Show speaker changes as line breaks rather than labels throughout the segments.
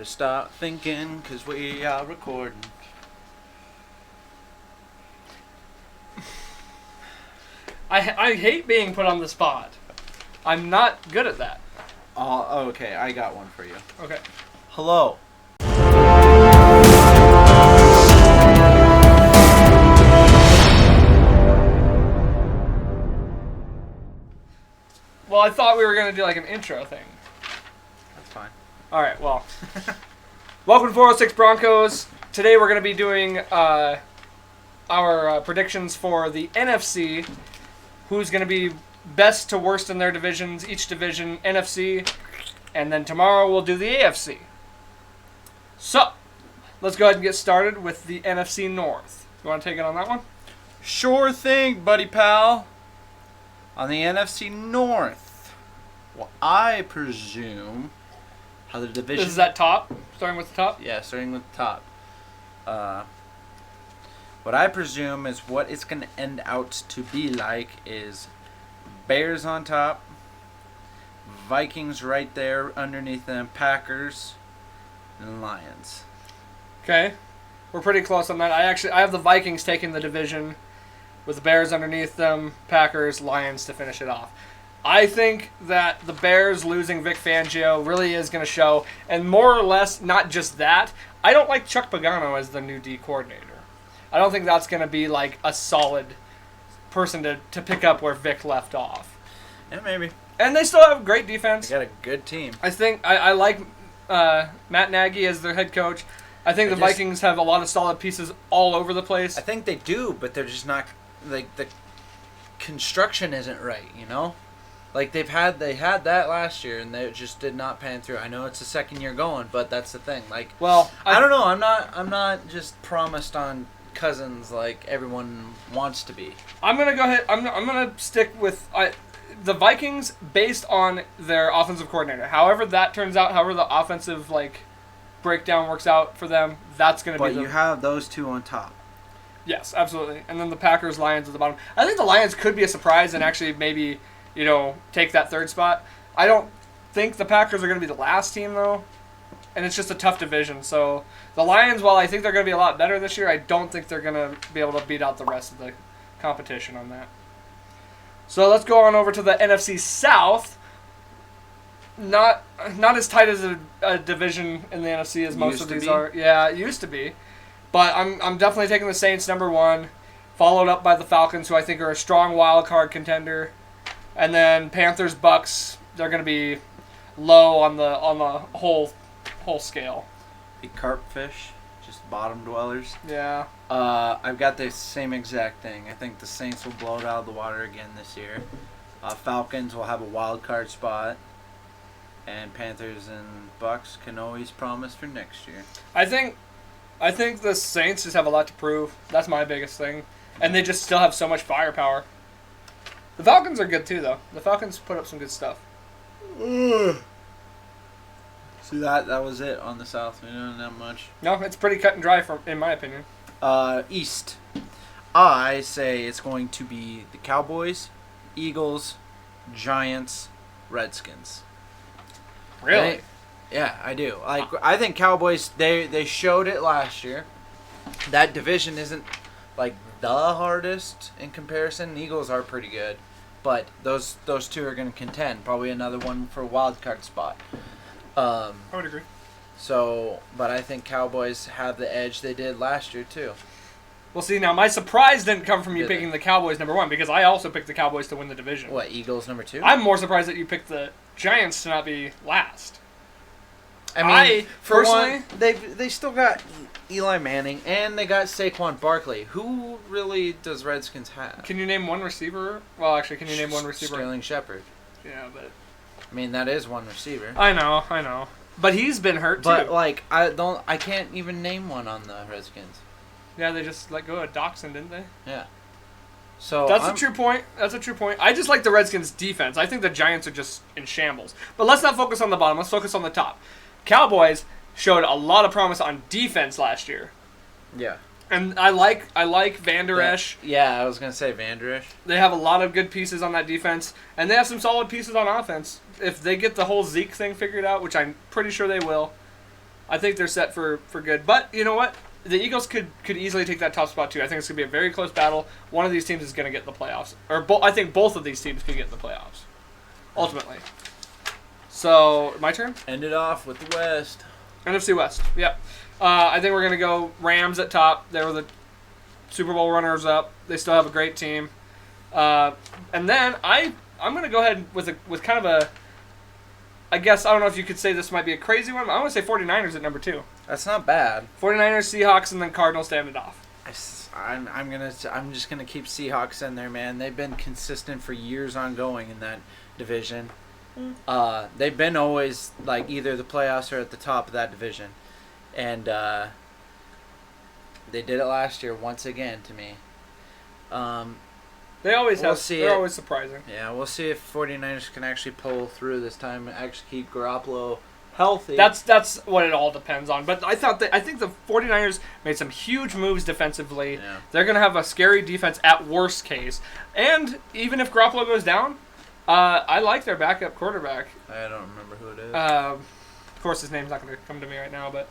Better start thinking, 'cause we are recording.
I hate being put on the spot. I'm not good at that.
Oh, okay, I got one for you.
Okay.
Hello.
Well, I thought we were going to do like an intro thing.
That's fine.
All right, well. Welcome to 406 Broncos. Today we're going to be doing our predictions for the NFC. Who's going to be best to worst in their divisions, each division, NFC. And then tomorrow we'll do the AFC. So, let's go ahead and get started with the NFC North. You want to take it on that one?
Sure thing, buddy pal. On the NFC North, well, I presume how the division...
This is at top? Starting with the top?
Yeah, starting with the top. What I presume is what it's going to end out to be like is Bears on top, Vikings right there underneath them, Packers, and Lions.
Okay. We're pretty close on that. I have the Vikings taking the division with the Bears underneath them, Packers, Lions to finish it off. I think that the Bears losing Vic Fangio really is going to show, and more or less, not just that, I don't like Chuck Pagano as the new D coordinator. I don't think that's going to be like a solid person to pick up where Vic left off.
Yeah, maybe.
And they still have great defense.
They got a good team.
I think I like Matt Nagy as their head coach. I think the Vikings have a lot of solid pieces all over the place.
I think they do, but they're just not, like, the construction isn't right, you know? Like, they had that last year, and they just did not pan through. I know it's the second year going, but that's the thing. Like,
well,
I don't know. I'm not just promised on Cousins like everyone wants to be.
I'm gonna go ahead. I'm gonna stick with the Vikings based on their offensive coordinator. However that turns out, however the offensive breakdown works out for them, that's gonna be.
But you have those two on top.
Yes, absolutely, and then the Packers, Lions at the bottom. I think the Lions could be a surprise and actually maybe take that third spot. I don't think the Packers are gonna be the last team though. And it's just a tough division. So the Lions, while I think they're going to be a lot better this year, I don't think they're going to be able to beat out the rest of the competition on that. So let's go on over to the NFC South. Not as tight as a division in the NFC as most of these are. Yeah, it used to be. But I'm definitely taking the Saints number one, followed up by the Falcons, who I think are a strong wild card contender. And then Panthers, Bucks, they're going to be low on the whole scale.
The carpfish, just bottom dwellers.
Yeah.
I've got the same exact thing. I think the Saints will blow it out of the water again this year. Falcons will have a wild card spot. And Panthers and Bucks can always promise for next year.
I think the Saints just have a lot to prove. That's my biggest thing. And they just still have so much firepower. The Falcons are good too, though. The Falcons put up some good stuff.
See, that was it on the South. We don't have much.
No, it's pretty cut and dry, in my opinion.
East. I say it's going to be the Cowboys, Eagles, Giants, Redskins.
Really?
Yeah, I do. I think Cowboys, they showed it last year. That division isn't, the hardest in comparison. Eagles are pretty good. But those two are going to contend. Probably another one for a wild card spot.
I would agree.
But I think Cowboys have the edge they did last year, too.
Well, see, now my surprise didn't come from you picking the Cowboys number one, because I also picked the Cowboys to win the division.
What, Eagles number two?
I'm more surprised that you picked the Giants to not be last.
I mean,
personally,
they still got Eli Manning, and they got Saquon Barkley. Who really does Redskins have?
Can you name one receiver? Well, actually, can you name one receiver?
Sterling Shepard.
Yeah, but...
I mean, that is one receiver.
I know. But he's been hurt, too.
But, I can't even name one on the Redskins.
Yeah, they just let go of Doxson, didn't they?
Yeah. So
That's a true point. I just like the Redskins' defense. I think the Giants are just in shambles. But let's not focus on the bottom. Let's focus on the top. Cowboys showed a lot of promise on defense last year.
Yeah.
And I like Van Der Esch.
Yeah, I was going to say Van Der Esch.
They have a lot of good pieces on that defense, and they have some solid pieces on offense. If they get the whole Zeke thing figured out, which I'm pretty sure they will, I think they're set for good. But you know what? The Eagles could easily take that top spot too. I think it's going to be a very close battle. One of these teams is going to get in the playoffs. I think both of these teams could get in the playoffs, ultimately. So, my turn?
End it off with the West.
NFC West, yep. I think we're going to go Rams at top. They were the Super Bowl runners-up. They still have a great team. And then I'm going to go ahead with kind of a, I guess, I don't know if you could say this might be a crazy one, but I'm going to say 49ers at number 2.
That's not bad.
49ers, Seahawks, and then Cardinals to end it off.
I'm just gonna keep Seahawks in there, man. They've been consistent for years ongoing in that division. They've been always like either the playoffs or at the top of that division, and they did it last year once again to me.
They always they're always surprising.
Yeah, we'll see if 49ers can actually pull through this time and actually keep Garoppolo healthy.
That's what it all depends on. But I think the 49ers made some huge moves defensively.
Yeah.
They're going to have a scary defense at worst case. And even if Garoppolo goes down, I like their backup quarterback.
I don't remember who it is.
Of course, his name's not going to come to me right now, but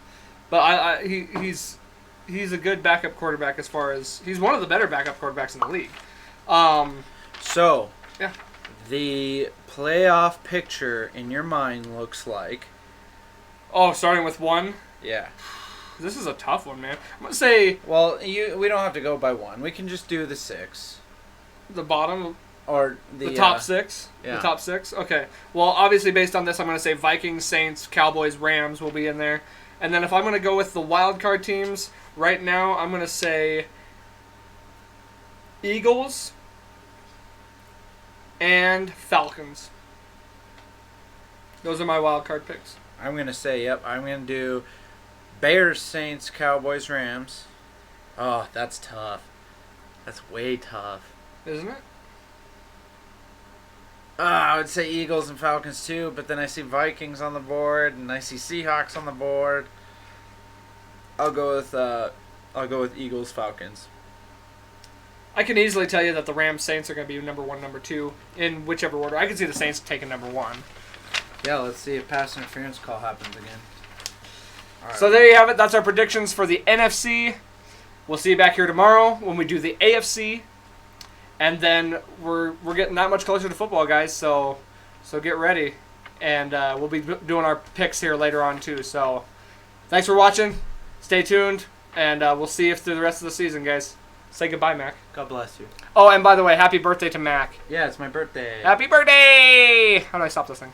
he's a good backup quarterback as far as he's one of the better backup quarterbacks in the league.
So,
yeah.
The playoff picture in your mind looks like.
Oh, starting with 1?
Yeah.
This is a tough one, man. I'm going to say...
Well, we don't have to go by 1. We can just do the 6.
The bottom?
Or
the top 6?
Yeah.
The top 6? Okay. Well, obviously, based on this, I'm going to say Vikings, Saints, Cowboys, Rams will be in there. And then if I'm going to go with the wild card teams, right now I'm going to say Eagles and Falcons. Those are my wild card picks.
I'm going to say, yep, I'm going to do Bears, Saints, Cowboys, Rams. Oh, that's tough. That's way tough.
Isn't it?
I would say Eagles and Falcons too, but then I see Vikings on the board and I see Seahawks on the board. I'll go with Eagles, Falcons.
I can easily tell you that the Rams, Saints are going to be number 1, number 2, in whichever order. I can see the Saints taking number 1.
Yeah, let's see if pass interference call happens again. All right.
So there you have it. That's our predictions for the NFC. We'll see you back here tomorrow when we do the AFC. And then we're getting that much closer to football, guys. So get ready. And we'll be doing our picks here later on, too. So thanks for watching. Stay tuned. And we'll see you through the rest of the season, guys. Say goodbye, Mac.
God bless you.
Oh, and by the way, happy birthday to Mac.
Yeah, it's my birthday.
Happy birthday! How do I stop this thing?